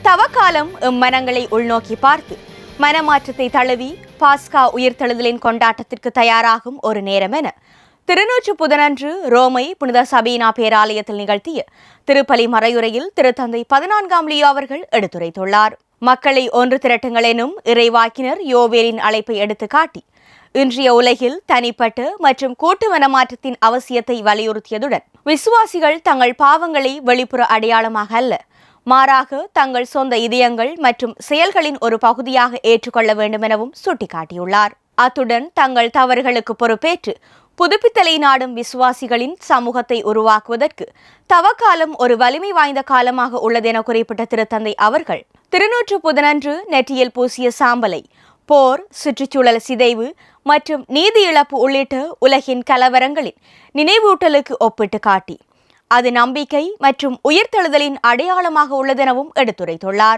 தவக்காலம் மனங்களை உள்நோக்கி பார்த்து மனமாற்றத்தை தழுவி பாஸ்கா உயிர்த்தெழுதலின் கொண்டாட்டத்திற்கு தயாராகும் ஒரு நேரம் என திருநூற்று புதனன்று ரோமை புனித சபீனா பேராலயத்தில் நிகழ்த்திய திருப்பலி மறையுரையில் திருத்தந்தை 14ஆம் லியோ அவர்கள் எடுத்துரைத்துள்ளார். மக்களை ஒன்று திரட்டுங்கள் எனும் இறைவாக்கினர் யோவேலின் அழைப்பை எடுத்து காட்டி இன்றைய உலகில் தனிப்பட்ட மற்றும் கூட்டு மனமாற்றத்தின் அவசியத்தை வலியுறுத்தியதுடன் விசுவாசிகள் தங்கள் பாவங்களை வெளிப்புற அடையாளமாக அல்ல, மாறாக தங்கள் சொந்த இதயங்கள் மற்றும் செயல்களின் ஒரு பகுதியாக ஏற்றுக்கொள்ள வேண்டும் எனவும் சுட்டிக்காட்டியுள்ளார். அத்துடன் தங்கள் தவறுகளுக்கு பொறுப்பேற்று புதுப்பித்தலை நாடும் விசுவாசிகளின் சமூகத்தை உருவாக்குவதற்கு தவக்காலம் ஒரு வலிமை வாய்ந்த காலமாக உள்ளதென குறிப்பிட்ட திருத்தந்தை அவர்கள் திருநூற்று புதனன்று நெற்றியில் பூசிய சாம்பலை போர், சுற்றுச்சூழல் சிதைவு மற்றும் நீதி இழப்பு உள்ளிட்ட உலகின் கலவரங்களின் நினைவூட்டலுக்கு ஒப்பிட்டு காட்டி அது நம்பிக்கை மற்றும் உயிர்த்தெழுதலின் அடையாளமாக உள்ளதெனவும் எடுத்துரைத்துள்ளார்.